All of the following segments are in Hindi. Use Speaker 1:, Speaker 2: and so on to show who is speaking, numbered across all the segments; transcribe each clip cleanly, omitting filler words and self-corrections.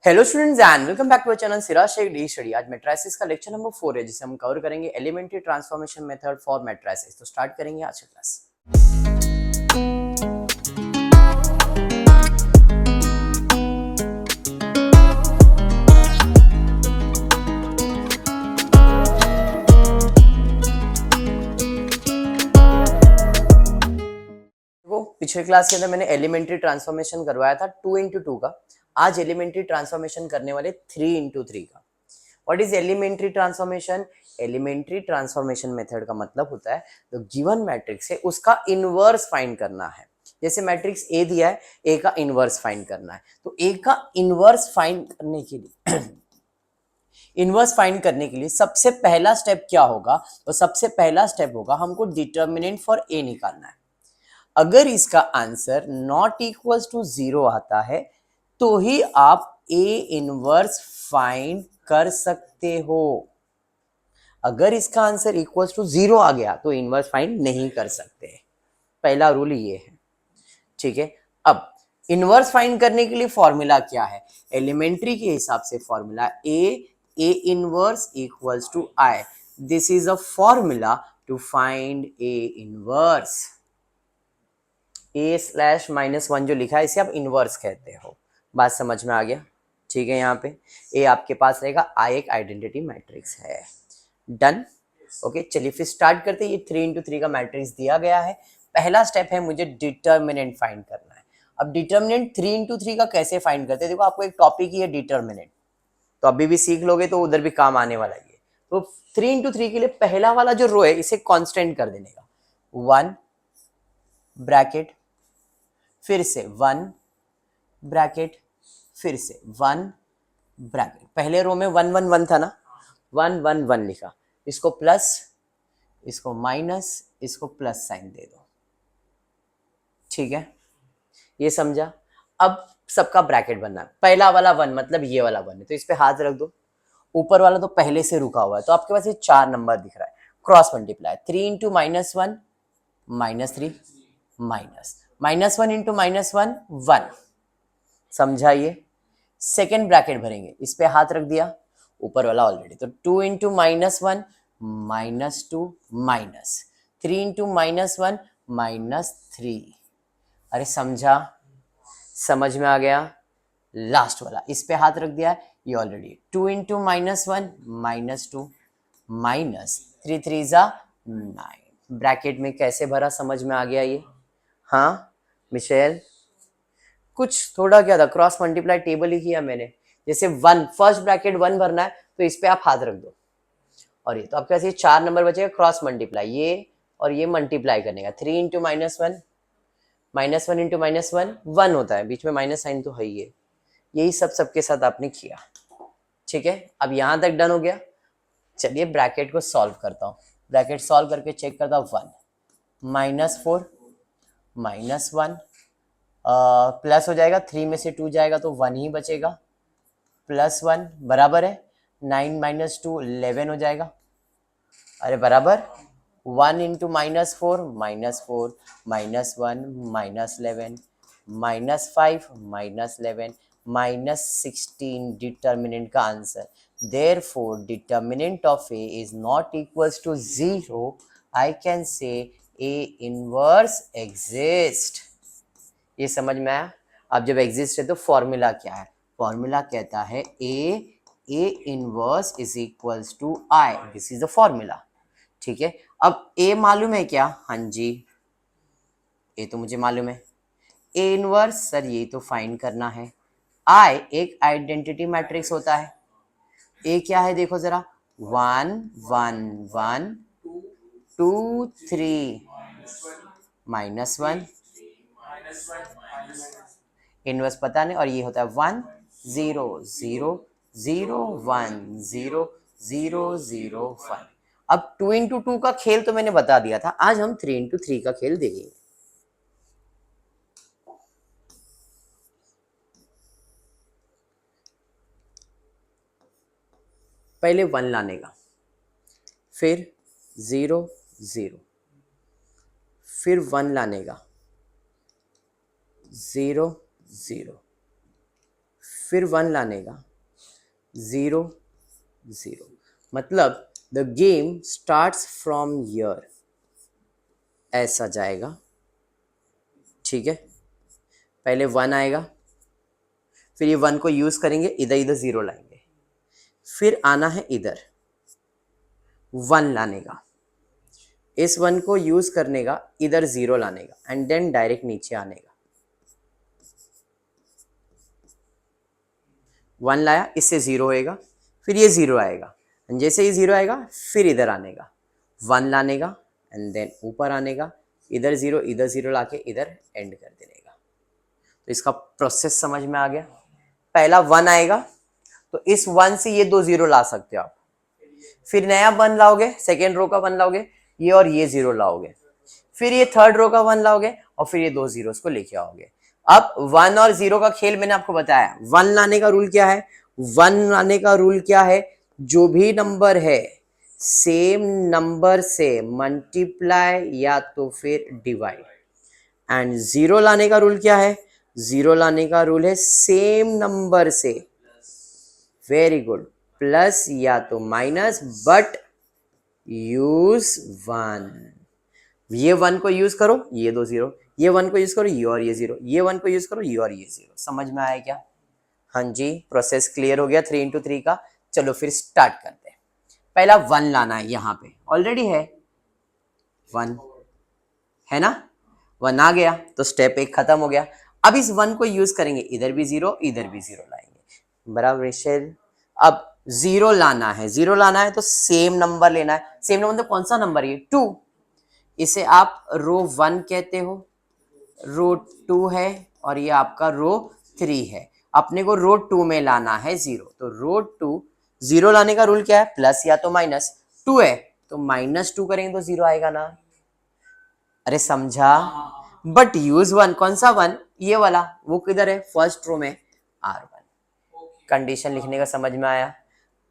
Speaker 1: Hello students and welcome back to our channel Siraj Sheikh the study. आज मैट्रिसेस का लेक्चर नंबर 4 है जिसे हम कवर करेंगे elementary transformation method for matrices. तो स्टार्ट करेंगे आज का क्लास। वो पिछले क्लास के अंदर मैंने एलिमेंट्री ट्रांसफॉर्मेशन करवाया था 2 into 2 का। आज एलिमेंट्री ट्रांसफॉर्मेशन करने वाले 3 into 3 का। What is elementary transformation? Elementary transformation method का मतलब होता है जो गिवन मैट्रिक्स है उसका इनवर्स फाइंड करना है। जैसे मैट्रिक्स ए दिया है, ए का इनवर्स फाइंड करना है। तो ए का इनवर्स फाइंड करने के लिए इनवर्स फाइंड करने के लिए सबसे पहला स्टेप क्या होगा? तो सबसे पहला स्टेप होगा हमको डिटर्मिनेंट फॉर ए निकालना है। अगर इसका आंसर नॉट इक्वल्स टू 0 आता है तो ही आप ए इनवर्स फाइंड कर सकते हो। अगर इसका आंसर इक्वल्स टू 0 आ गया तो इनवर्स फाइंड नहीं कर सकते। पहला रूल ये है, ठीक है। अब इनवर्स फाइंड करने के लिए फॉर्मूला क्या है? एलिमेंट्री के हिसाब से formula A inverse equals to I. This is a formula to find A inverse. a/-1 जो लिखा है इसे आप इनवर्स कहते हो। बात समझ में आ गया? ठीक है। यहाँ पे ए आपके पास रहेगा, आई एक आइडेंटिटी मैट्रिक्स है। डन। ओके, चलिए फिर स्टार्ट करते हैं। ये 3 into 3 का मैट्रिक्स दिया गया है। पहला स्टेप है मुझे डिटर्मिनेंट फाइंड करना है। अब डिटर्मिनेंट 3 into 3 का कैसे फाइंड करते हैं? देखो आपको एक टॉपिक ही है डिटर्मिनेंट, तो अभी भी सीख लोगे तो उधर भी काम आने वाला है। तो 3 into 3 के लिए पहला वाला जो रो है इसे कांस्टेंट कर देने का। 1 ब्रैकेट, फिर से 1 ब्रैकेट, फिर से 1 ब्रैकेट। पहले रो में 1 1 1 था ना, 1 1 1 लिखा। इसको प्लस, इसको माइनस, इसको प्लस साइन दे दो। ठीक है, ये समझा? अब सबका ब्रैकेट बनना है। पहला वाला 1 मतलब ये वाला 1 है तो इस पे हाथ रख दो। ऊपर वाला तो पहले से रुका हुआ है तो आपके पास ये 4 नंबर दिख रहा है। Cross multiply 3 into -1 -3 -1 into -1 1। समझाइए। सेकेंड ब्रैकेट भरेंगे, इस पे हाथ रख दिया, ऊपर वाला ऑलरेडी। तो 2 into -1 -2 -3 into -1 -3। अरे समझा? समझ में आ गया? लास्ट वाला इस पे हाथ रख दिया, ये ऑलरेडी 2 into -1 -2 -3 3 9। ब्रैकेट में कैसे भरा समझ में आ गया ये? हाँ मिशेल, कुछ थोड़ा क्या था, क्रॉस मल्टीप्लाई टेबल ही किया मैंने। जैसे 1 फर्स्ट ब्रैकेट 1 भरना है तो इस पे आप हाथ रख दो और ये तो आपके पास ये 4 नंबर बचेगा। क्रॉस मल्टीप्लाई ये और ये मल्टीप्लाई करने का। 3 into -1 -1 into -1 1 होता है, बीच में माइनस साइन तो है ही है। यही सब सबके साथ आपने किया। ठीक है, अब यहां तक डन हो गया। चलिए ब्रैकेट को सॉल्व करता हूँ। ब्रैकेट सॉल्व करके चेक करता हूँ। 1 -4 -1 प्लस हो जाएगा, 3 में से 2 जाएगा तो 1 ही बचेगा, +1 बराबर है 9 - 2 11 हो जाएगा। अरे बराबर 1 into -4 -4 -1 -11 -5 -11 -16 डिटर्मिनेंट का answer. Therefore, determinant of A is not equals to 0. I can say A inverse exist. ये समझ में आया? अब जब एग्जिस्ट है तो फॉर्मूला क्या है? फॉर्मूला कहता है A inverse is equals to I. This is the formula. ठीक है, अब ए मालूम है क्या? हाँ जी, ए तो मुझे मालूम है। ए इनवर्स सर ये तो फाइंड करना है। आई एक आइडेंटिटी मैट्रिक्स होता है। ए क्या है देखो जरा, 1 1 1 2 3 -1 इनवर्स पता नहीं, और ये होता है 1 0 0 0 1 0 0 0 1। अब 2 into 2 का खेल तो मैंने बता दिया था, आज हम 3 into 3 का खेल देखेंगे। पहले 1 लाने का, फिर 0 0, फिर 1 लाने का, 0 0, फिर 1 लाने का, 0 0, मतलब the game starts from here, ऐसा जाएगा। ठीक है, पहले 1 आएगा, फिर ये 1 को यूज करेंगे, इधर इधर 0 लाएंगे, फिर आना है इधर 1 लाने का, इस 1 को यूज करने का, इधर 0 लाने का, एंड देन डायरेक्ट नीचे आने का। 1 लाया, इससे 0 होएगा, फिर ये 0 आएगा, जैसे ही 0 आएगा फिर इधर आने का, 1 लाने का, एंड देन ऊपर आने का, इधर 0 इधर 0 लाके इधर एंड कर देने का। तो इसका प्रोसेस समझ में आ गया। पहला 1 आएगा, तो इस 1 से ये 2 0 ला सकते हो आप, फिर नया 1 लाओगे, सेकेंड रो का 1 लाओगे, ये और ये 0 लाओगे, फिर ये थर्ड रो का 1 लाओगे, और फिर ये 2 zeros को लेके आओगे। अब 1 और 0 का खेल मैंने आपको बताया। 1 लाने का रूल क्या है? 1 लाने का रूल क्या है? जो भी नंबर है सेम नंबर से मल्टीप्लाई या तो फिर डिवाइड। एंड 0 लाने का रूल क्या है? 0 लाने का रूल है सेम नंबर से, वेरी गुड, प्लस या तो माइनस, बट यूज 1। ये 1 को यूज करो, ये 2 0, ये 1 को यूज करो, ये और ये 0, ये 1 को यूज करो, ये और ये 0। समझ में आया क्या? हाँ जी, प्रोसेस क्लियर हो गया 3 into 3 का। चलो फिर स्टार्ट करते हैं। पहला 1 लाना है, यहाँ पे ऑलरेडी है 1, है ना? 1 आ गया तो स्टेप 1 खत्म हो गया। अब इस 1 को यूज करेंगे, इधर भी 0 इधर भी 0 लाएंगे, बराबर शेर। अब 0 लाना है, 0 लाना है तो सेम नंबर लेना है। सेम नंबर तो कौन सा नंबर है? 2। इसे आप रो 1 कहते हो, रो 2 है, और ये आपका रो 3 है। अपने को रो 2 में लाना है 0, तो रो 2 0 लाने का रूल क्या है? प्लस या तो माइनस। 2 है तो -2 करेंगे तो 0 आएगा ना? अरे समझा? But use 1। कौन सा 1? ये वाला। वो किधर है? फर्स्ट रो में, R1। कंडीशन लिखने का समझ में आया?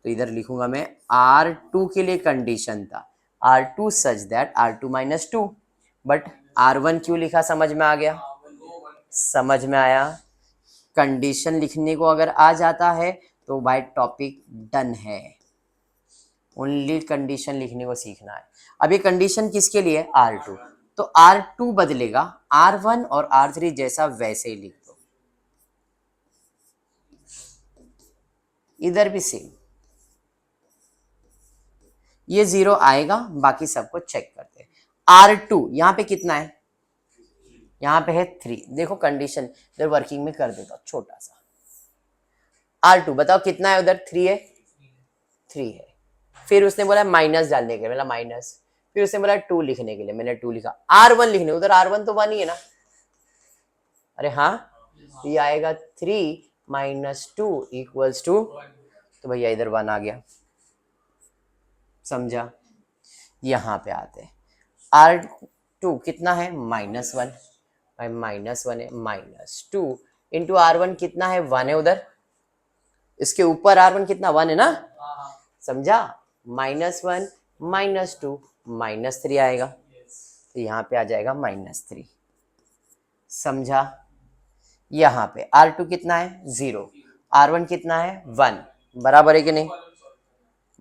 Speaker 1: तो इधर लिखूंगा मैं R2 के लिए कंडीशन था, R2 such that R2 - 2, but R1 क्यों लिखा? समझ में आ गया? समझ में आया? कंडीशन लिखने को अगर आ जाता है तो भाई टॉपिक डन है। ओनली कंडीशन लिखने को सीखना है। अब ये कंडीशन किसके लिए? R2, तो R2 बदलेगा, R1 और R3 जैसा वैसे ही लिख दो। इधर भी सेम, ये 0 आएगा, बाकी सबको चेक करते हैं। R2 यहाँ पे कितना है? यहाँ पे है 3। देखो कंडीशन इधर वर्किंग में कर देता छोटा सा। R2 बताओ कितना है? उधर 3 है, 3 है। फिर उसने बोला माइनस डालने के लिए, मैंने माइनस। फिर उसने बोला 2 लिखने के लिए, मैंने 2 लिखा। R1 लिखने, उधर R1 तो 1 ही है ना? अरे हाँ, ये आएगा 3 - 2 = 2, तो भैया इधर 1 आ गया। समझा? यहाँ पे आते हैं। R2 कितना है? -1। भाई -1 है, -2 इंटू R1 कितना है? 1 है उधर। इसके ऊपर R1 कितना? 1 है ना? समझा? -1 -2 -3 आएगा, तो यहाँ पे आ जाएगा -3। समझा? यहाँ पे R2 कितना है? 0, R1 कितना है? 1। बराबर है कि नहीं?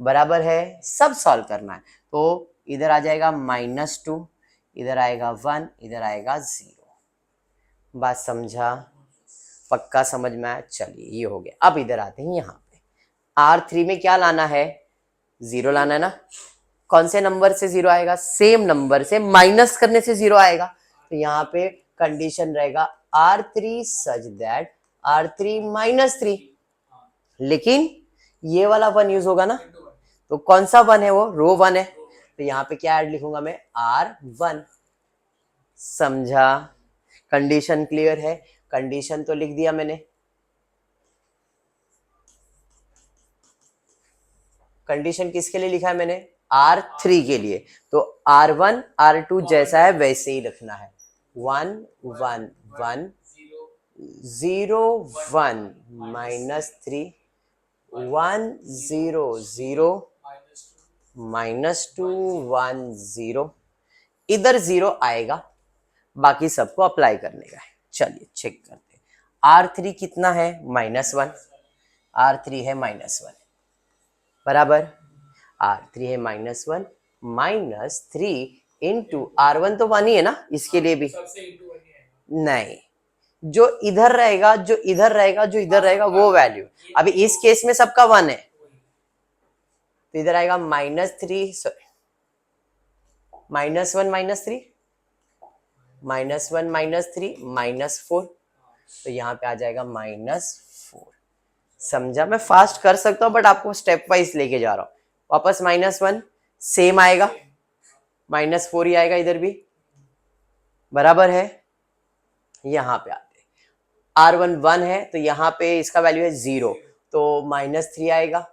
Speaker 1: बराबर है। सब सॉल्व करना है, तो इधर आ जाएगा -2, इधर आएगा 1, इधर आएगा 0। बात समझा? पक्का समझ में आया? चलिए ये हो गया। अब इधर आते हैं, यहाँ पे R3 में क्या लाना है? 0 लाना है ना? कौन से नंबर से 0 आएगा? सेम नंबर से माइनस करने से 0 आएगा। तो यहाँ पे कंडीशन रहेगा R3 सच दैट R3 -3, लेकिन ये वाला 1 यूज होगा ना? तो कौन सा 1 है? वो रो 1 है, तो यहाँ पे क्या ऐड लिखूंगा मैं? R1। समझा? कंडीशन क्लियर है? कंडीशन तो लिख दिया मैंने। कंडीशन किसके लिए लिखा है मैंने? R3 के लिए। तो R1 R2 जैसा है वैसे ही लिखना है। 1 1 1 0 1 -3 1 0 0 -2 1 0। इधर 0 आएगा, बाकी सबको अप्लाई करने का है। चलिए चेक करते हैं। R3 कितना है -1, R3 है -1 बराबर, R3 है -1 -3 इंटू R1 तो 1 ही है ना, इसके लिए भी नहीं, जो इधर रहेगा जो इधर रहेगा जो इधर रहेगा वो वैल्यू, अभी इस केस में सबका 1 है तो इधर आएगा -3 सॉरी -1 -3 -1 -3 -4, तो यहाँ पे आ जाएगा -4। समझा? मैं फास्ट कर सकता हूँ बट आपको स्टेप वाइज लेके जा रहा हूँ। वापस -1 सेम आएगा, -4 ही आएगा इधर भी, बराबर है। यहाँ पे आते R1 1 है तो यहाँ पे इसका वैल्यू है 0, तो -3 आएगा,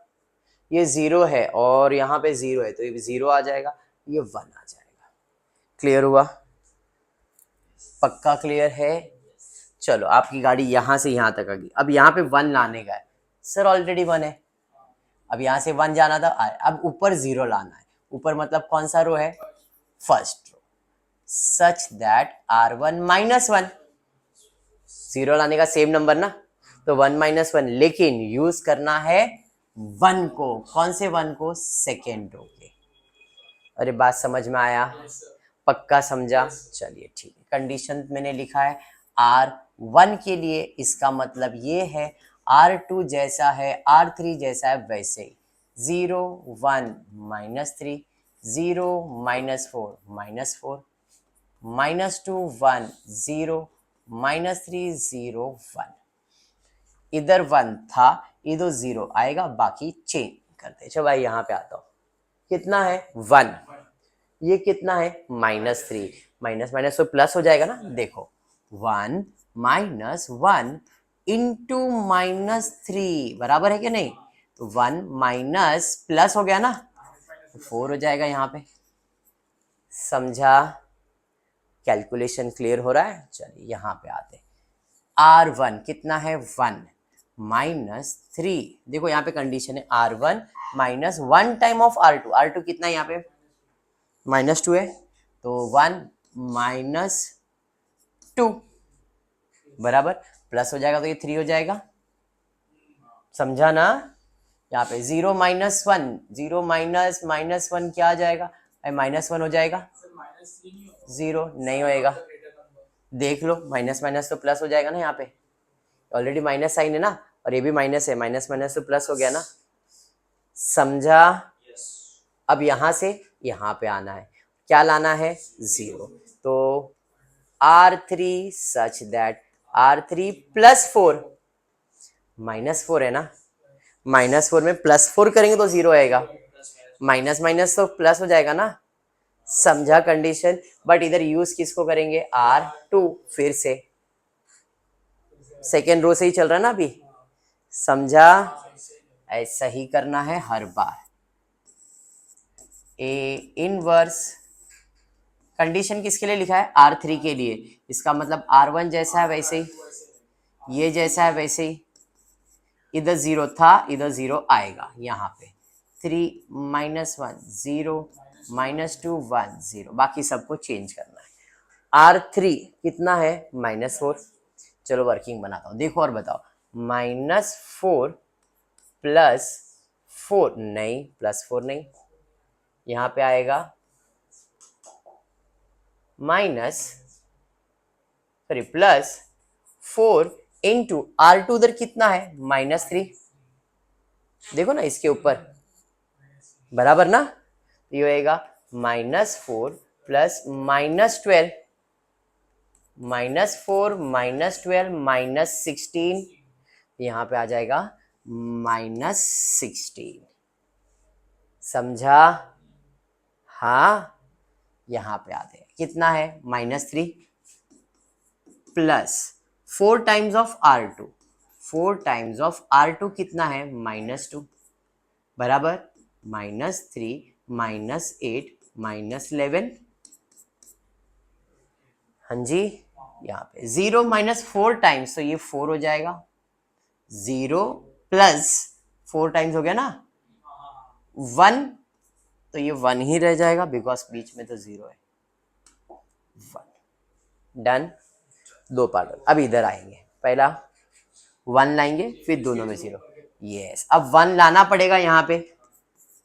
Speaker 1: ये 0 है और यहाँ पे 0 है तो ये 0 आ जाएगा, ये 1 आ जाएगा। क्लियर हुआ? पक्का क्लियर है? चलो आपकी गाड़ी यहाँ से यहाँ तक आ गई, अब यहाँ पे 1 लाने का है सर, ऑलरेडी 1 है, अब यहाँ से 1 जाना था, अब ऊपर 0 लाना है, ऊपर मतलब कौन सा रो है, first row, such that R1 -1, 0 लाने का सेम नंबर ना, तो 1 -1, लेकिन यूज करना है 1 को, कौन से 1 को, सेकेंड रो के। अरे बात समझ में आया? पक्का समझा? चलिए ठीक है, कंडीशन मैंने लिखा है R1 के लिए, इसका मतलब ये है R2 जैसा है R3 जैसा है वैसे ही, 0 1 -3 0 -4 -4 -2 1 0 -3 0 1, इधर 1 था इधर 0 आएगा, बाकी चेंज करते। चलो भाई यहाँ पे आता हूँ, कितना है 1, ये कितना है -3, माइनस माइनस तो प्लस हो जाएगा ना, देखो 1 -1 इंटू -3 बराबर है कि नहीं, तो 1 माइनस प्लस हो गया ना, तो 4 हो जाएगा यहाँ पे। समझा? कैलकुलेशन क्लियर हो रहा है? चलिए यहाँ पे आते, R1 कितना है 1 -3, देखो यहाँ पे कंडीशन है R1 -1 time of R2, R2 कितना है यहाँ पे -2 है, तो 1 -2 बराबर, प्लस हो जाएगा तो ये 3 हो जाएगा। समझा ना? यहाँ पे 0 -1 0 -1 क्या आ जाएगा, -1 हो जाएगा, 0 नहीं होएगा, देख लो माइनस माइनस तो प्लस हो जाएगा ना, यहाँ पे ऑलरेडी माइनस साइन है ना, और ये भी माइनस है, माइनस माइनस तो प्लस हो गया ना। समझा? अब यहाँ से यहाँ पे आना है, क्या लाना है 0, तो R3 सच दैट R3 +4 -4 है ना, -4 में +4 करेंगे तो 0 आएगा, माइनस माइनस तो प्लस हो जाएगा ना। समझा कंडीशन? बट इधर यूज किसको करेंगे, R2, फिर से सेकेंड रो से ही चल रहा है ना अभी। समझा? ऐसा ही करना है हर बार। ए इनवर्स कंडीशन किसके लिए लिखा है, R3 के लिए, इसका मतलब R1 जैसा है वैसे ही, ये जैसा है वैसे ही, इधर 0 था इधर 0 आएगा, यहाँ पे 3 -1 0 -2 1 0, बाकी सबको चेंज करना है। R3 कितना है -4, चलो वर्किंग बनाता हूँ, देखो और बताओ, -4 +4 नहीं, +4 नहीं, यहाँ पे आएगा +4 इंटू R2 उधर कितना है -3, देखो ना इसके ऊपर, बराबर ना, तो ये होएगा -4 प्लस -12 -4 -12 -16, यहाँ पे आ जाएगा -16। समझा? हाँ, यहाँ पे आते हैं, कितना है -3 plus 4 times of R2, 4 times of R2 कितना है -2 बराबर -3 -8 -11। हाँ जी, यहाँ पे 0 -4 टाइम्स, तो ये 4 हो जाएगा, 0 प्लस 4 टाइम्स हो गया ना 1, तो ये 1 ही रह जाएगा बिकॉज बीच में तो 0 है, 1। Done, 2 part. अब इधर आएंगे, पहला 1 लाएंगे, फिर दोनों में 0। यस, अब 1 लाना पड़ेगा यहाँ पे।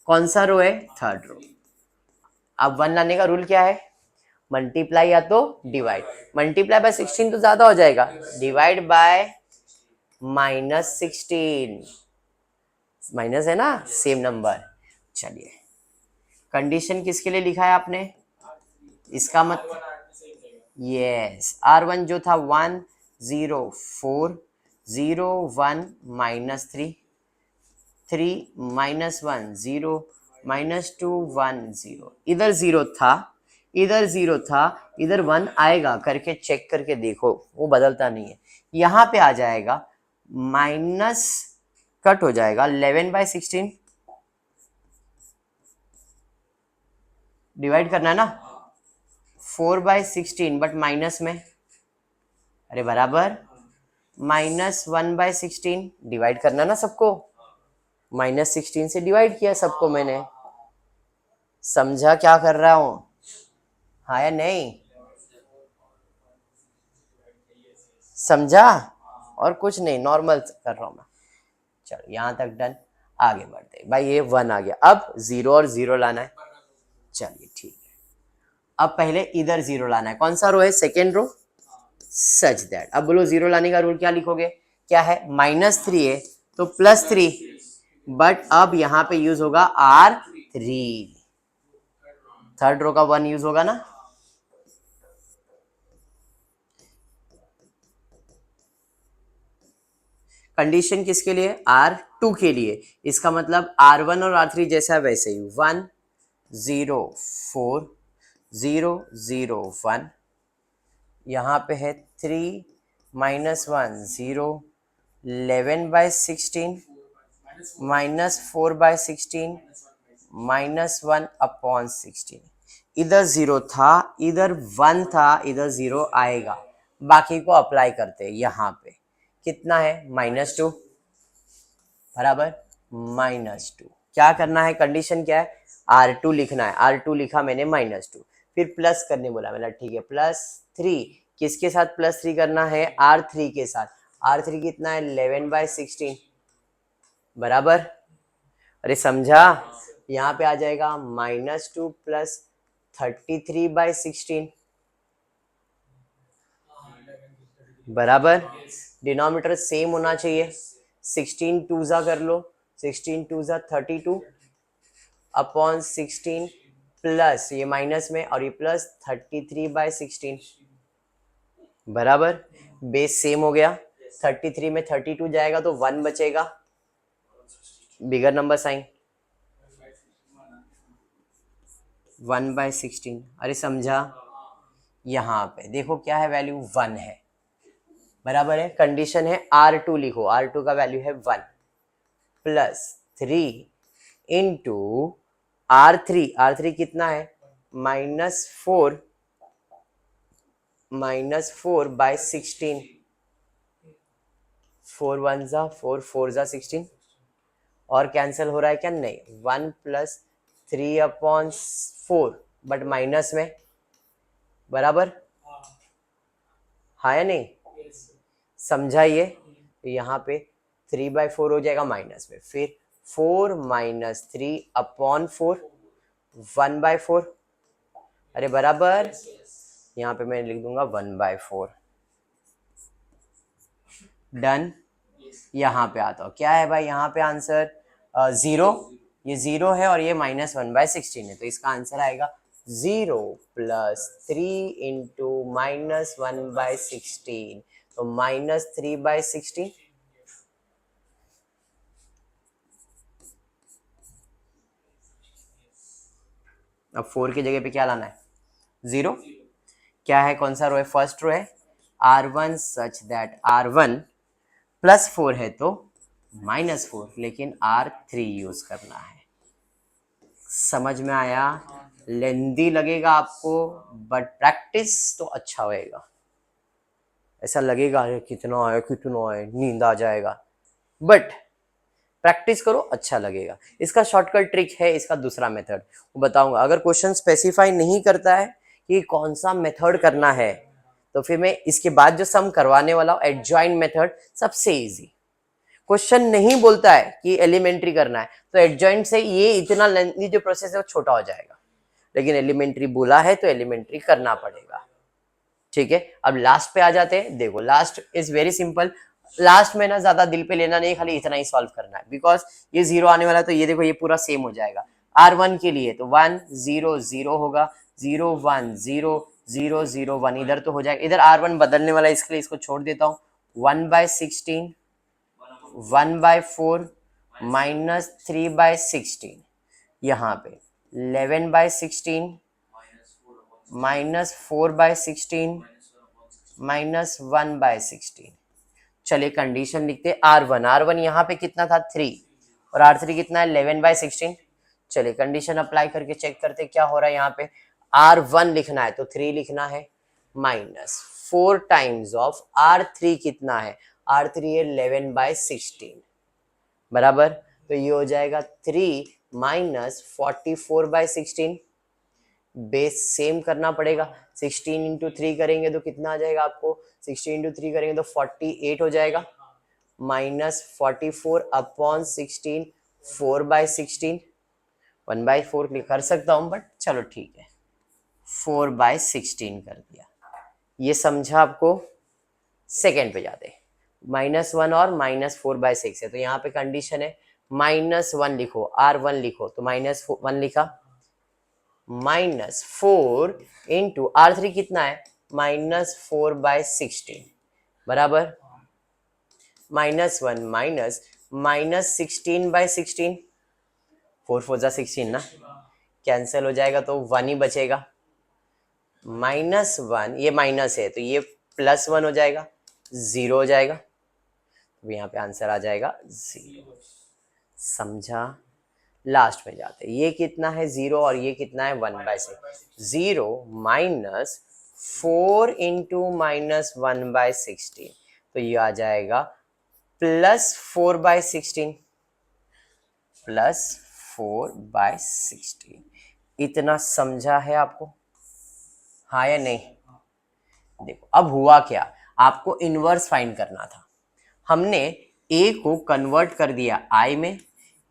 Speaker 1: कौन सा रो है? Third row. अब 1 लाने का रूल क्या है? मल्टीप्लाई या तो डिवाइड। मल्टीप्लाई बाय 16 तो ज्यादा हो जाएगा, डिवाइड बाय -16। माइनस है ना, सेम नंबर। चलिए, कंडीशन किसके लिए लिखा है आपने? इसका मतलब यस, R1 जो था 1 0 4 0 1 -3 3 -1 0 -2 1 0। इधर 0 था, इधर 0 था, इधर 1 आएगा करके चेक करके देखो, वो बदलता नहीं है। यहाँ पे आ जाएगा माइनस, कट हो जाएगा 11/16, डिवाइड करना है ना, 4/16 बट माइनस में, अरे बराबर -1/16, डिवाइड करना ना सबको, -16 से डिवाइड किया सबको मैंने। समझा क्या कर रहा हूं? हाँ या नहीं? समझा? और कुछ नहीं, नॉर्मल कर रहा हूं मैं। चलो यहां तक डन। आगे बढ़ते भाई, ये 1 आ गया, अब 0 और 0 लाना है। चलिए ठीक है, अब पहले इधर 0 लाना है। कौन सा रो है? Second row. सच दैट, अब बोलो 0 लाने का रूल क्या लिखोगे? क्या है? -3 है तो +3, बट अब यहाँ पे यूज होगा R3। थर्ड रो का 1 यूज होगा ना। कंडीशन किसके लिए? R2 के लिए। इसका मतलब R1 और R3 जैसा वैसे ही 1 0 4 0 0 1, यहाँ पे है 3 -1 0 11/16 -4/16 -1/16। इधर 0 था, इधर 1 था, इधर 0 आएगा। बाकी को अप्लाई करते हैं यहाँ पे। कितना है? -2 बराबर -2। क्या करना है? कंडीशन क्या है? R2 लिखना है। R2 लिखा मैंने -2, फिर प्लस करने बोला मैंने, ठीक है, +3। किसके साथ +3 करना है? R3 के साथ। R3 कितना है? 11/16 बराबर। अरे समझा? यहाँ पे आ जाएगा -2 + 33/16 बराबर। डिनोमिनेटर सेम होना चाहिए। 16 2 कर लो, 16 2 32 अपॉन 16 प्लस ये माइनस में और ये प्लस 33/16 बराबर। बेस सेम हो गया। 33 में 32 जाएगा तो 1 बचेगा, बिगर नंबर साइन 1/16। अरे समझा? यहाँ पे देखो क्या है, वैल्यू 1 है बराबर है। कंडीशन है R2 लिखो, R2 का वैल्यू है 1 +3 इंटू R3 कितना है? -4 -4/16। 4 1 जा 4 4 जा 16, और कैंसिल हो रहा है क्या? नहीं, 1 + 3/4 बट माइनस में बराबर। हाँ या नहीं? समझा? ये यहाँ पे 3/4 हो जाएगा माइनस में, फिर 4 - 3/4 1/4, अरे बराबर। यहाँ पे मैं लिख दूंगा 1/4। डन। यहाँ पे आता हूँ, क्या है भाई यहाँ पे आंसर? 0। ये 0 है और ये -1/16 है, तो इसका आंसर आएगा 0 + 3 इंटू -1/16, तो -3/16। अब 4 की जगह पे क्या लाना है? 0। क्या है? कौन सा रो है? फर्स्ट रो है। R1 सच दैट R1 +4 है तो -4, लेकिन R3 यूज करना है। समझ में आया? लेंदी लगेगा आपको, बट प्रैक्टिस तो अच्छा होएगा। ऐसा लगेगा कितना है, नींद आ जाएगा, बट प्रैक्टिस करो, अच्छा लगेगा। इसका शॉर्टकट ट्रिक है, इसका दूसरा मेथड वो बताऊंगा। अगर क्वेश्चन स्पेसिफाई नहीं करता है कि कौन सा मेथड करना है, तो फिर मैं इसके बाद जो सम करवाने वाला हूँ एडजॉइंट मेथड, सबसे इजी। क्वेश्चन नहीं बोलता है कि एलिमेंट्री करना है, तो एडजॉइंट से ये इतना लेंथी जो प्रोसेस है वो छोटा हो जाएगा, लेकिन एलिमेंट्री बोला है तो एलिमेंट्री करना पड़ेगा। ठीक है, अब लास्ट पे आ जाते हैं। देखो last is very simple, last में ना ज्यादा दिल पे लेना नहीं, खाली इतना ही सॉल्व करना है, बिकॉज ये 0 आने वाला है, तो ये देखो ये पूरा सेम हो जाएगा। R1 के लिए तो 1 0 0 होगा, 0 1 0 0 0 1 इधर तो हो जाएगा, इधर R1 बदलने वाला है, इसके लिए इसको छोड़ देता हूँ। 1/16 1/4 माइनस 3/16, यहाँ पे 11/16 माइनस 4/16 माइनस 1/16। चलिए कंडीशन लिखते हैं। R1 यहाँ पे कितना था 3 और R3 कितना है 11/16। चलिए कंडीशन अप्लाई करके चेक करते क्या हो रहा है। यहाँ पे R1 लिखना है तो 3 लिखना है, माइनस 4 टाइम्स ऑफ R3 कितना है, R3 है 11/16 बराबर, तो ये हो जाएगा 3 माइनस 44/16। बेस सेम करना पड़ेगा, 16 इंटू 3 करेंगे तो कितना आ जाएगा आपको, 16 इंटू 3 करेंगे तो 48 हो जाएगा, माइनस 44 अपॉन 16 4/16, 1/4 कर सकता हूं बट चलो ठीक है 4/16 कर दिया। ये समझा आपको। सेकेंड पे जाते, -1 और -4/6 है, तो यहाँ पे कंडीशन है -1 लिखो, R1 लिखो, तो -1 लिखा, -4 इंटू R3 कितना है -4/16 बराबर, -1 माइनस 16/16, 4 4 जा 16 ना, कैंसिल हो जाएगा तो 1 ही बचेगा, -1 ये माइनस है तो ये +1 हो जाएगा, 0 हो जाएगा, तो यहाँ पे आंसर आ जाएगा 0। समझा। लास्ट में जाते हैं, ये कितना है 0 और ये कितना है 1/6, 0 माइनस 4 इंटू -1/16, तो ये आ जाएगा +4/16, +4/16। इतना समझा है आपको, हाँ या नहीं। देखो अब हुआ क्या, आपको इनवर्स फाइंड करना था, हमने a को कन्वर्ट कर दिया I में,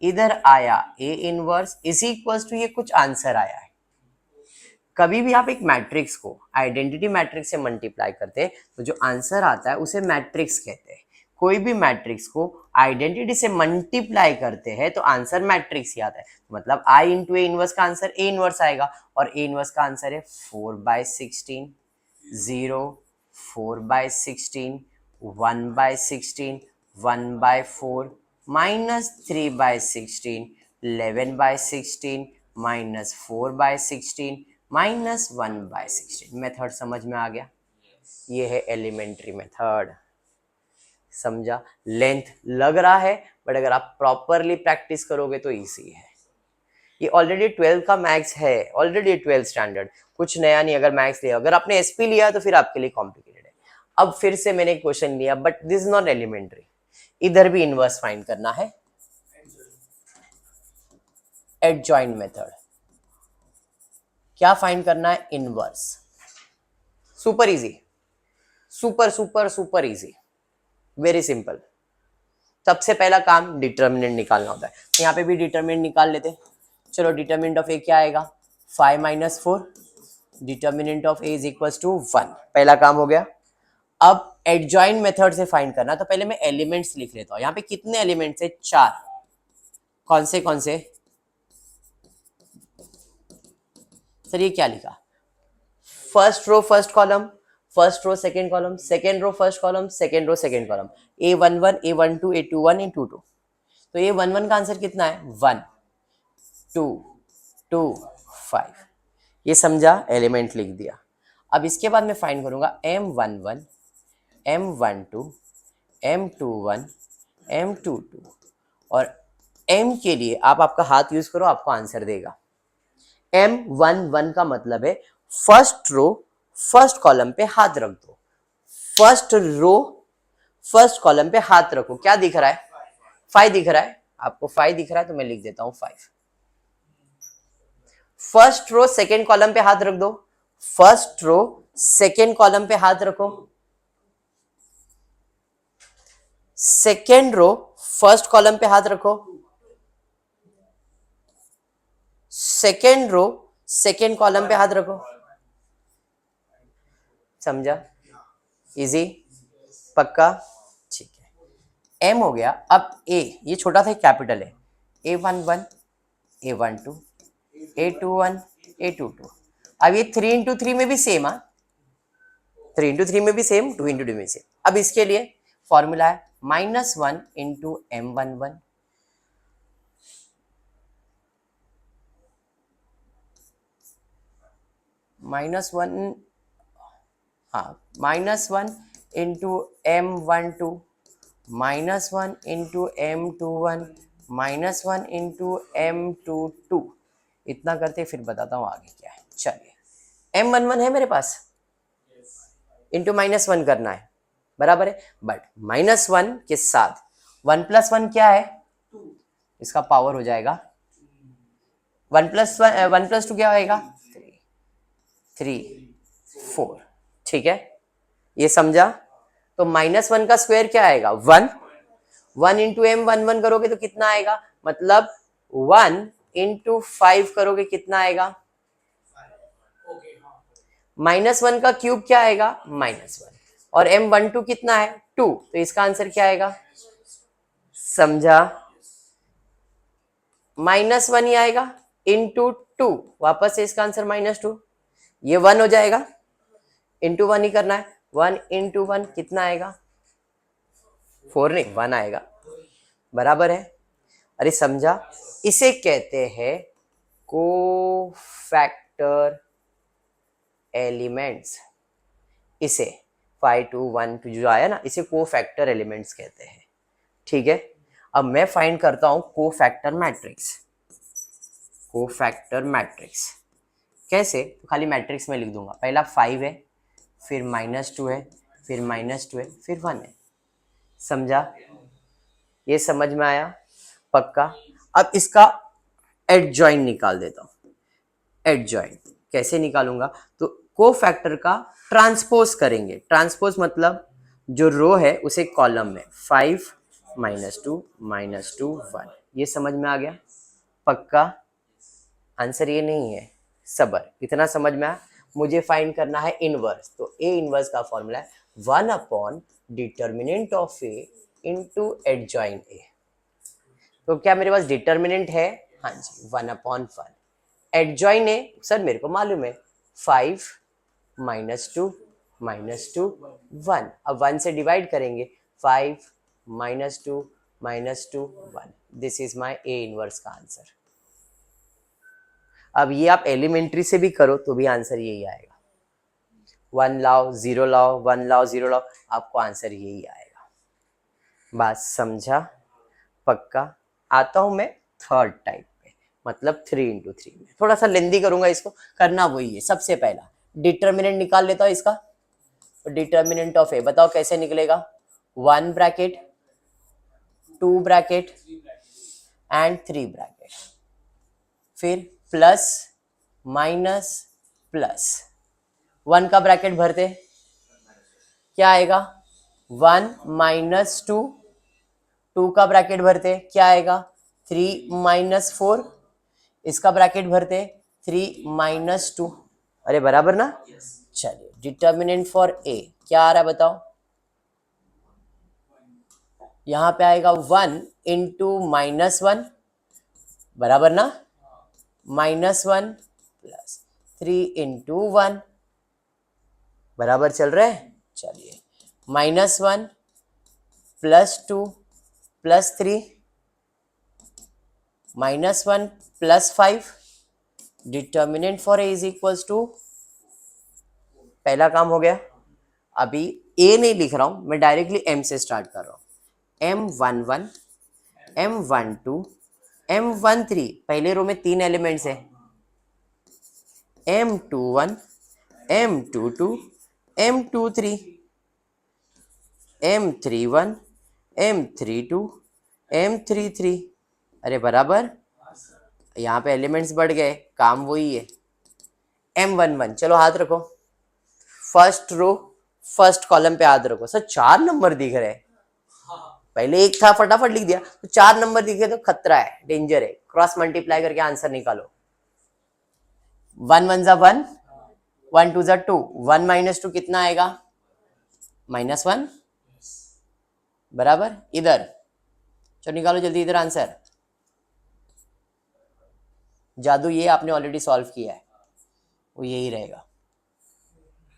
Speaker 1: इधर आया A inverse is equal to ये कुछ आंसर आया है। कभी भी आप एक मैट्रिक्स को आइडेंटिटी मैट्रिक्स से मल्टीप्लाई करते हैं तो जो आंसर आता है उसे मैट्रिक्स कहते हैं। कोई भी मैट्रिक्स को आइडेंटिटी से मल्टीप्लाई करते हैं तो आंसर मैट्रिक्स ही आता है, मतलब I इंटू ए इनवर्स का आंसर A इनवर्स आएगा, और A इनवर्स का आंसर है 4/16, 0 4/16 1/16 1/4 माइनस 3/16 11/16 माइनस 4/16 माइनस 1/16। मेथड समझ में आ गया, ये है एलिमेंट्री मेथड। समझा। लेंथ लग रहा है बट अगर आप प्रॉपरली प्रैक्टिस करोगे तो इजी है। ये ऑलरेडी 12 का मैथ्स है, ऑलरेडी 12 स्टैंडर्ड, कुछ नया नहीं। अगर मैथ्स लिया, अगर आपने एसपी लिया तो फिर आपके लिए कॉम्प्लिकेटेड है। अब फिर से मैंने क्वेश्चन लिया but this is not elementary, इधर भी इनवर्स फाइंड करना है, एडजॉइंट मेथड। क्या फाइंड करना है, inverse. Super easy, super super super easy, very simple. सबसे पहला काम डिटर्मिनेंट निकालना होता है, यहाँ पे भी डिटर्मिनेंट निकाल लेते। चलो डिटर्मिनेंट ऑफ ए क्या आएगा 5 - 4, determinant of A is equal to 1, पहला काम हो गया। अब एडजॉइंट मेथड से फाइंड करना, तो पहले मैं एलिमेंट्स लिख लेता हूं। यहाँ पे कितने एलिमेंट्स है, 4। कौन से कौन से सर, ये क्या लिखा, first row first column, first row second column, second row first column, second row second column, A11 A12 A21 A22। तो A11 का आंसर कितना है 1 2 2 5, ये समझा, एलिमेंट लिख दिया। अब इसके बाद मैं फाइंड करूंगा M11 M12 M21 M22, और M के लिए आप आपका हाथ यूज करो, आपको आंसर देगा। M11 का मतलब है फर्स्ट रो फर्स्ट कॉलम पे हाथ रख दो, फर्स्ट रो फर्स्ट कॉलम पे हाथ रखो। क्या दिख रहा है, 5 दिख रहा है, आपको 5 दिख रहा है तो मैं लिख देता हूं 5। फर्स्ट रो सेकेंड कॉलम पे हाथ रख दो, फर्स्ट रो सेकेंड कॉलम पे हाथ रखो, सेकेंड रो फर्स्ट कॉलम पे हाथ रखो, सेकेंड रो सेकेंड कॉलम पे हाथ रखो, समझा? इजी, पक्का? ठीक है, एम हो गया। अब ए, ये छोटा था कैपिटल है, A11 A12 A21 A22। अब ये 3 into 3 में भी सेम, 3 into 3 में भी सेम, 2 into 2 में सेम। अब इसके लिए फॉर्मूला है -1 into M11 -1, हाँ, -1 into M12 -1 into M21 -1 into M22। इतना करते फिर बताता हूँ आगे क्या है। चलिए, M11 है मेरे पास, इंटू -1 करना है, बराबर है। बट -1 के साथ 1 + 1 क्या है, इसका पावर हो जाएगा 1 + 2 क्या होएगा, 3 4। ठीक है, ये समझा? तो -1 का स्क्वायर क्या आएगा, 1। 1 into M11 करोगे तो कितना आएगा, मतलब 1 into 5 करोगे कितना आएगा, -1 का क्यूब क्या आएगा, -1। और M12 कितना है, 2, तो इसका आंसर क्या आएगा, समझा? -1 ही आएगा इंटू 2, वापस से इसका आंसर -2। ये 1 हो जाएगा, इंटू 1 ही करना है। 1 into 1 कितना आएगा, 4 नहीं 1 आएगा, बराबर है। अरे समझा? इसे कहते हैं कोफैक्टर एलिमेंट्स। इसे 5 2 1 2 जो आया ना, इसे कोफैक्टर एलिमेंट्स कहते हैं। ठीक है, अब मैं फाइंड करता हूं कोफैक्टर मैट्रिक्स। कोफैक्टर मैट्रिक्स कैसे, तो खाली मैट्रिक्स में लिख दूंगा, पहला 5 है, फिर -2 है, फिर -2 है, फिर 1 है। समझा? ये समझ में आया? पक्का? अब इसका एडजॉइन निकाल देता हूं। एडजॉइन कैसे निकालूंगा, तो कोफैक्टर का ट्रांसपोज करेंगे। ट्रांसपोज मतलब जो रो है उसे कॉलम में, 5 -2 -2 1। ये समझ में आ गया? पक्का? आंसर ये नहीं है, सबर, इतना समझ में आया। मुझे फाइंड करना है इनवर्स, तो ए इनवर्स का फॉर्मूला है 1 determinant of A into adjoint A. तो क्या मेरे पास डिटर्मिनेंट है, हाँ जी, 1/1। एडजॉइन ए सर मेरे को मालूम है, 5 -2 -2 1। अब 1 से डिवाइड करेंगे, 5 -2 -2 1। This is my A inverse का आंसर। अब ये आप एलिमेंट्री से भी करो तो भी आंसर यही आएगा। 1 लाओ 0 लाओ, 1 लाओ 0 लाओ, आपको आंसर यही आएगा। बात समझा? पक्का? आता हूं मैं थर्ड टाइप पे, मतलब 3 into 3 में। थोड़ा सा लेंदी करूंगा इसको, करना वही है। सबसे पहला डिटर्मिनेंट निकाल लेता हूं इसका। डिटर्मिनेंट ऑफ ए बताओ कैसे निकलेगा, 1 ब्रैकेट 2 ब्रैकेट एंड 3 ब्रैकेट, फिर प्लस माइनस प्लस। 1 का ब्रैकेट भरते क्या आएगा, 1 -2। 2 का ब्रैकेट भरते क्या आएगा, 3 - 4। इसका ब्रैकेट भरते 3 - 2। अरे बराबर ना? चलिए, डिटर्मिनेंट फॉर ए क्या आ रहा है बताओ, यहां पे आएगा 1 into -1, बराबर ना, -1 प्लस 3 into 1, बराबर चल रहा है। चलिए, -1 +2 +3 -1 +5। Determinant for A is equals to, पहला काम हो गया। अभी ए नहीं लिख रहा हूं मैं, डायरेक्टली एम से स्टार्ट कर रहा हूं। M11 M12 M13, पहले रो में 3 एलिमेंट्स है, M21 M22 M23 M31 M32 M33। अरे बराबर, यहाँ पे एलिमेंट्स बढ़ गए, काम वही है। M11 चलो हाथ रखो, फर्स्ट रो फर्स्ट कॉलम पे हाथ रखो। सर 4 नंबर दिख रहे हैं, पहले एक था फटाफट लिख दिया, तो 4 नंबर दिखे तो खतरा है, डेंजर है। क्रॉस मल्टीप्लाई करके आंसर निकालो। 1 1 जा 1, 1 2 जा 2, 1 माइनस 2 कितना आएगा? -1 बराबर। इधर चलो निकालो जल्दी इधर आंसर। जादू ये आपने ऑलरेडी सॉल्व किया है, वो यही रहेगा,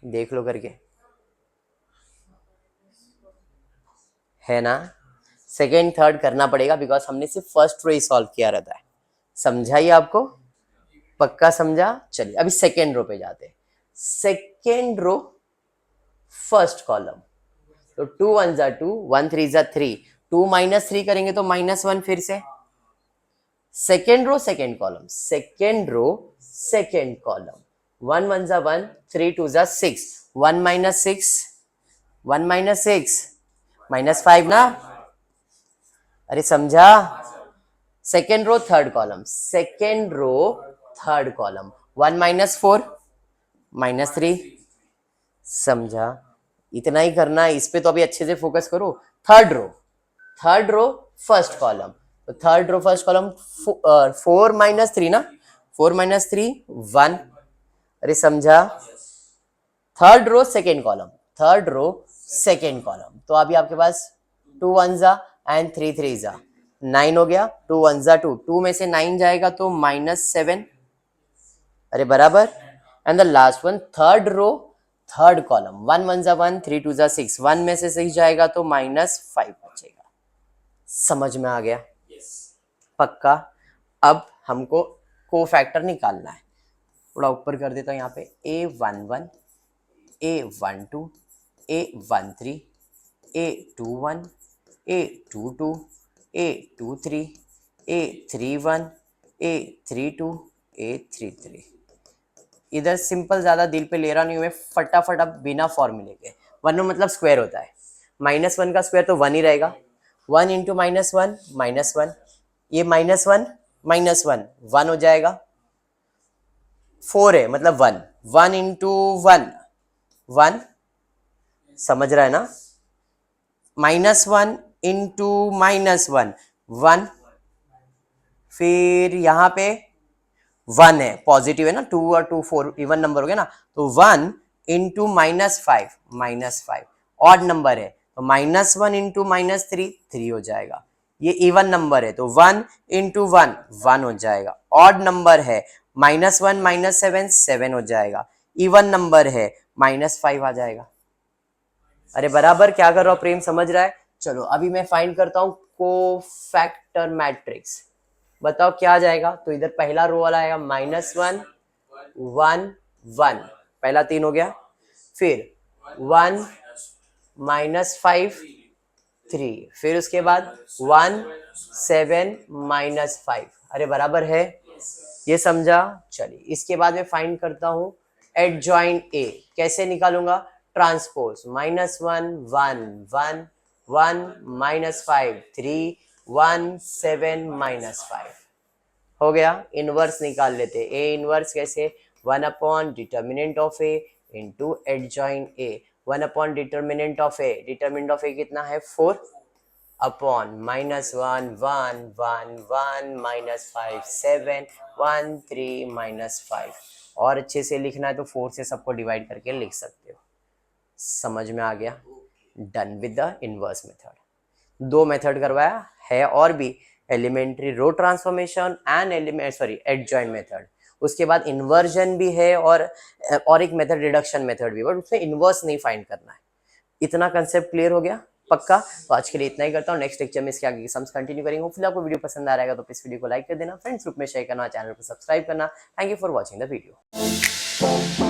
Speaker 1: देख लो करके, है ना। सेकेंड थर्ड करना पड़ेगा बिकॉज हमने सिर्फ फर्स्ट रो ही सॉल्व किया रहता है। समझा ये आपको? पक्का समझा? चलिए अभी सेकेंड रो पे जाते हैं। सेकेंड रो फर्स्ट कॉलम, तो 2 1 जा 2, 1 3 जा 3, 2 -3 करेंगे तो -1 फिर से। Second row second column, second row second column, 1 1 जा 1, 3 2 जा 6, 1 -6, 1 -6 -5 ना। अरे समझा? Second row third column, second row third column, 1 -4 -3। समझा? इतना ही करना है, इस पे तो अभी अच्छे से फोकस करो। थर्ड रो फर्स्ट कॉलम, तो थर्ड रो फर्स्ट कॉलम 4 -3 ना, 4 -3 1। अरे समझा? Third row second column, third row second column, तो अभी आपके पास 2 1 जा एंड 3 3 जा 9 हो गया। 2 1 जा 2, 2 में से 9 जाएगा तो -7। अरे बराबर। And the last one third row third column, 1 1 जा 1, 3 2 जा 6, 1 में से 6 जाएगा तो -5 बचेगा। समझ में आ गया? पक्का। अब हमको कोफैक्टर निकालना है, थोड़ा ऊपर कर देता हूँ यहाँ पे। A11 A12 A13 A21 A22 A23 A31 A32 A33। इधर सिंपल, ज्यादा दिल पे ले रहा नहीं हूँ मैं, फटाफट अब बिना फॉर्मूले के। 1 मतलब स्क्वायर होता है, -1 का स्क्वायर तो 1 ही रहेगा। 1 इंटू -1 -1, ये -1 -1 1 हो जाएगा। 4 है मतलब 1, 1 इंटू 1 1, समझ रहा है ना। -1 इंटू -1 1, फिर यहाँ पे 1 है, पॉजिटिव है ना, 2 और 2 4 इवन नंबर हो गया ना, तो 1 इंटू -5 -5, ऑड नंबर है तो -1 इंटू -3 3 हो जाएगा। ये इवन नंबर है तो 1 इंटू 1 1 हो जाएगा। ऑड नंबर है -1 -7 7 हो जाएगा। इवन नंबर है -5 आ जाएगा। अरे बराबर। क्या कर रहा हूं प्रेम, समझ रहा है? चलो अभी मैं फाइंड करता हूं कोफैक्टर मैट्रिक्स, बताओ क्या आ जाएगा। तो इधर पहला रो वाला आएगा -1 1 1, पहला 3 हो गया। फिर 1 -5 3, फिर उसके बाद 1 7 -5। अरे बराबर है, ये समझा। चलिए इसके बाद मैं फाइंड करता हूं एडजॉइंट ए। कैसे निकालूंगा? ट्रांसपोज, -1 1 1 1 -5 3 1 7 -5 हो गया। इनवर्स निकाल लेते। ए इनवर्स कैसे? 1 upon determinant of A into adjoint A. 1 upon determinant of A, determinant of A कितना है 4, अपॉन -1 1 1 1 -5 7 1 3 -5। और अच्छे से लिखना है तो 4 से सबको डिवाइड करके लिख सकते हो। समझ में आ गया? Done with the inverse method. 2 method करवाया है और भी, elementary row transformation and adjoint method. उसके बाद इन्वर्जन भी है और एक मेथड रिडक्शन मेथड भी, बट उसमें इनवर्स नहीं फाइंड करना है। इतना कंसेप्ट क्लियर हो गया? पक्का। तो आज के लिए इतना ही करता हूँ, नेक्स्ट लेक्चर में इसके आगे की सम्स कंटिन्यू करेंगे। होपफुली आपको वीडियो पसंद आ रहेगा तो प्लीज वीडियो को लाइक कर देना, फ्रेंड्स ग्रुप में शेयर करना, चैनल को सब्सक्राइब करना। Thank you for watching the video.